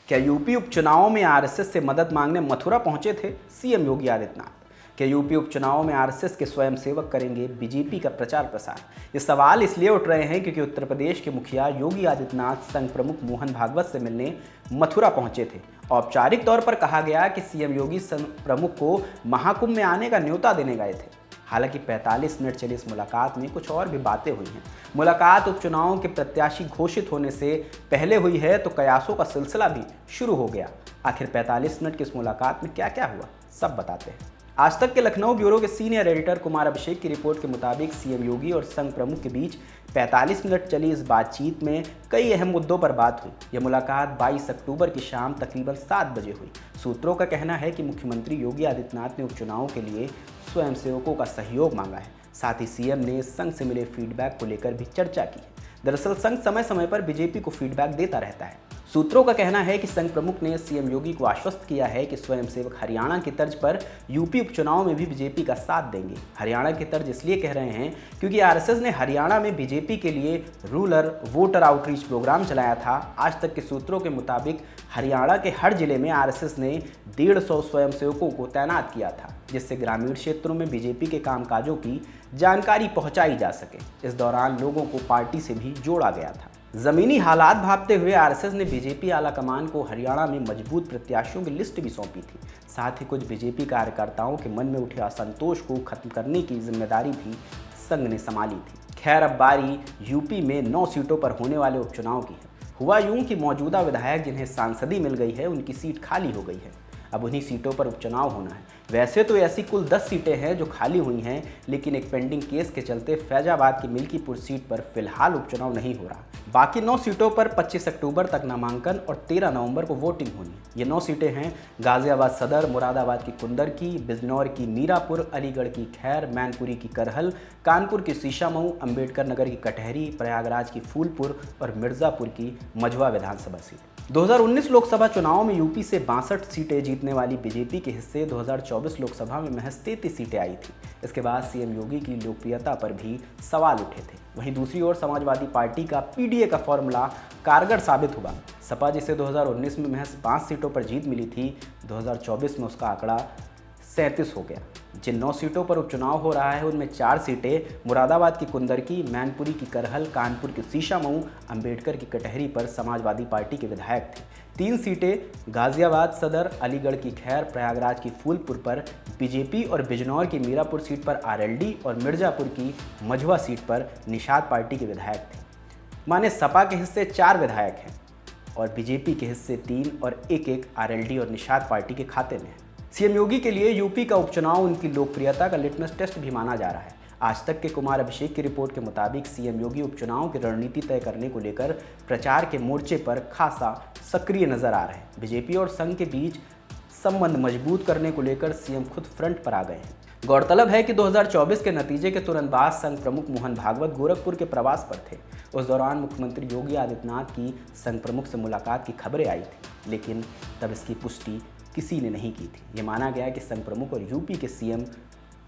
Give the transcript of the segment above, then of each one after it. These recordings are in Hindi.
क्या यूपी उपचुनावों में आरएसएस से मदद मांगने मथुरा पहुंचे थे सीएम योगी आदित्यनाथ? क्या यूपी उपचुनावों में आरएसएस के स्वयंसेवक करेंगे बीजेपी का प्रचार प्रसार? ये सवाल इसलिए उठ रहे हैं क्योंकि उत्तर प्रदेश के मुखिया योगी आदित्यनाथ संघ प्रमुख मोहन भागवत से मिलने मथुरा पहुंचे थे। औपचारिक तौर पर कहा गया कि सीएम योगी संघ प्रमुख को महाकुंभ में आने का न्योता देने गए थे। हालांकि 45 मिनट चली इस मुलाकात में कुछ और भी बातें हुई हैं। मुलाकात उपचुनावों के प्रत्याशी घोषित होने से पहले हुई है तो कयासों का सिलसिला भी शुरू हो गया। आखिर 45 मिनट की इस मुलाकात में क्या क्या हुआ, सब बताते हैं। आज तक के लखनऊ ब्यूरो के सीनियर एडिटर कुमार अभिषेक की रिपोर्ट के मुताबिक सीएम योगी और संघ प्रमुख के बीच 45 मिनट चली इस बातचीत में कई अहम मुद्दों पर बात हुई। यह मुलाकात 22 अक्टूबर की शाम तकरीबन 7 बजे हुई। सूत्रों का कहना है कि मुख्यमंत्री योगी आदित्यनाथ ने उपचुनावों के लिए स्वयंसेवकों का सहयोग मांगा है। साथ ही सीएम ने संघ से मिले फीडबैक को लेकर भी चर्चा की है। दरअसल संघ समय समय पर बीजेपी को फीडबैक देता रहता है। सूत्रों का कहना है कि संघ प्रमुख ने सीएम योगी को आश्वस्त किया है कि स्वयंसेवक हरियाणा की तर्ज पर यूपी उपचुनाव में भी बीजेपी का साथ देंगे। हरियाणा की तर्ज इसलिए कह रहे हैं क्योंकि आरएसएस ने हरियाणा में बीजेपी के लिए रूरल वोटर आउटरीच प्रोग्राम चलाया था। आज तक के सूत्रों के मुताबिक हरियाणा के हर जिले में आरएसएस ने 150 स्वयंसेवकों को तैनात किया था, जिससे ग्रामीण क्षेत्रों में बीजेपी के कामकाजों की जानकारी पहुंचाई जा सके। इस दौरान लोगों को पार्टी से भी जोड़ा गया था। जमीनी हालात भांपते हुए आरएसएस ने बीजेपी आलाकमान को हरियाणा में मजबूत प्रत्याशियों की लिस्ट भी सौंपी थी। साथ ही कुछ बीजेपी कार्यकर्ताओं के मन में उठे असंतोष को खत्म करने की जिम्मेदारी भी संघ ने संभाली थी। खैर, अब बारी यूपी में 9 सीटों पर होने वाले उपचुनाव की है। हुआ यूं कि मौजूदा विधायक जिन्हें सांसदी मिल गई है, उनकी सीट खाली हो गई है। अब उन्हीं सीटों पर उपचुनाव होना है। वैसे तो ऐसी कुल 10 सीटें हैं जो खाली हुई हैं, लेकिन एक पेंडिंग केस के चलते फैजाबाद की मिल्कीपुर सीट पर फिलहाल उपचुनाव नहीं हो रहा। बाकी 9 सीटों पर 25 अक्टूबर तक नामांकन और 13 नवंबर को वोटिंग होनी है। ये 9 सीटें हैं गाजियाबाद सदर, मुरादाबाद की कुंदर की, बिजनौर की मीरापुर, अलीगढ़ की खैर, मैनपुरी की करहल, कानपुर की शीशामऊ, अंबेडकर नगर की कटहरी, प्रयागराज की फूलपुर और मिर्ज़ापुर की मझवा विधानसभा सीट। 2019 लोकसभा चुनाव में यूपी से 62 सीटें जीतने वाली बीजेपी के हिस्से 2024 लोकसभा में महज 33 सीटें आई थी। इसके बाद सीएम योगी की लोकप्रियता पर भी सवाल उठे थे। वहीं दूसरी ओर समाजवादी पार्टी का पीडीए का फॉर्मूला कारगर साबित हुआ। सपा जिसे 2019 में महज 5 सीटों पर जीत मिली थी, 2024 में उसका आंकड़ा 37 हो गया। जिन 9 सीटों पर उपचुनाव हो रहा है उनमें 4 सीटें मुरादाबाद की कुंदर की, मैनपुरी की करहल, कानपुर की शीशामऊ, अंबेडकर की कटहरी पर समाजवादी पार्टी के विधायक थे। 3 सीटें गाजियाबाद सदर, अलीगढ़ की खैर, प्रयागराज की फूलपुर पर बीजेपी और बिजनौर की मीरापुर सीट पर आरएलडी और मिर्ज़ापुर की मझवा सीट पर निषाद पार्टी के विधायक थे। माने सपा के हिस्से 4 विधायक हैं और बीजेपी के हिस्से 3 और एक आरएलडी और निषाद पार्टी के खाते में है। सीएम योगी के लिए यूपी का उपचुनाव उनकी लोकप्रियता का लिटमस टेस्ट भी माना जा रहा है। आज तक के कुमार अभिषेक की रिपोर्ट के मुताबिक सीएम योगी उपचुनाव की रणनीति तय करने को लेकर प्रचार के मोर्चे पर खासा सक्रिय नजर आ रहे हैं। बीजेपी और संघ के बीच संबंध मजबूत करने को लेकर सीएम खुद फ्रंट पर आ गए हैं। गौरतलब है कि 2024 के नतीजे के तुरंत बाद संघ प्रमुख मोहन भागवत गोरखपुर के प्रवास पर थे। उस दौरान मुख्यमंत्री योगी आदित्यनाथ की संघ प्रमुख से मुलाकात की खबरें आई थी, लेकिन तब इसकी पुष्टि किसी ने नहीं की थी। ये माना गया कि संघ प्रमुख और यूपी के सीएम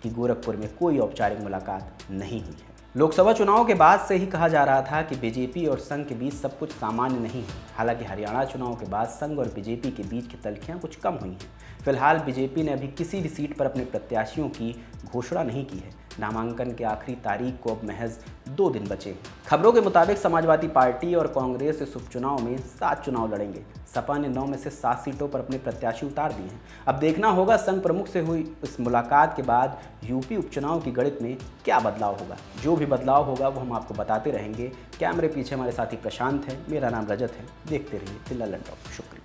की गोरखपुर में कोई औपचारिक मुलाकात नहीं हुई है। लोकसभा चुनाव के बाद से ही कहा जा रहा था कि बीजेपी और संघ के बीच सब कुछ सामान्य नहीं है। हालांकि हरियाणा चुनाव के बाद संघ और बीजेपी के बीच की तल्खियां कुछ कम हुई हैं। फिलहाल बीजेपी ने अभी किसी भी सीट पर अपने प्रत्याशियों की घोषणा नहीं की है। नामांकन की आखिरी तारीख को अब महज 2 दिन बचे हैं। खबरों के मुताबिक समाजवादी पार्टी और कांग्रेस इस उपचुनाव में 7 चुनाव लड़ेंगे। सपा ने 9 में से 7 सीटों पर अपने प्रत्याशी उतार दिए हैं। अब देखना होगा संघ प्रमुख से हुई इस मुलाकात के बाद यूपी उपचुनाव की गणित में क्या बदलाव होगा। जो भी बदलाव होगा वो हम आपको बताते रहेंगे। कैमरे पीछे हमारे साथी प्रशांत है, मेरा नाम रजत है। देखते रहिए लल्लन टॉप। शुक्रिया।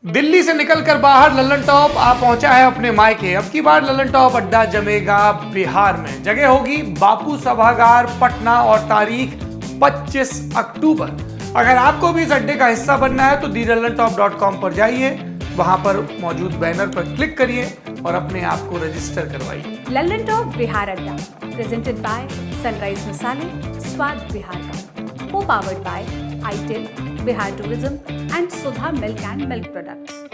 दिल्ली से निकलकर बाहर लल्लन टॉप आ पहुंचा है अपने मायके। अब की बार लल्लन टॉप अड्डा जमेगा बिहार में। जगह होगी बापू सभागार, पटना और तारीख 25 अक्टूबर। अगर आपको भी इस अड्डे का हिस्सा बनना है तो thelallanTop.com पर जाइए, वहां पर मौजूद बैनर पर क्लिक करिए और अपने आप को रजिस्टर करवाइए। लल्लन टॉप बिहार अड्डा प्रेजेंटेड बाय सनराइज मसाले, स्वाद बिहार का, को powered by itel, Bihar tourism and Sudha milk and milk products.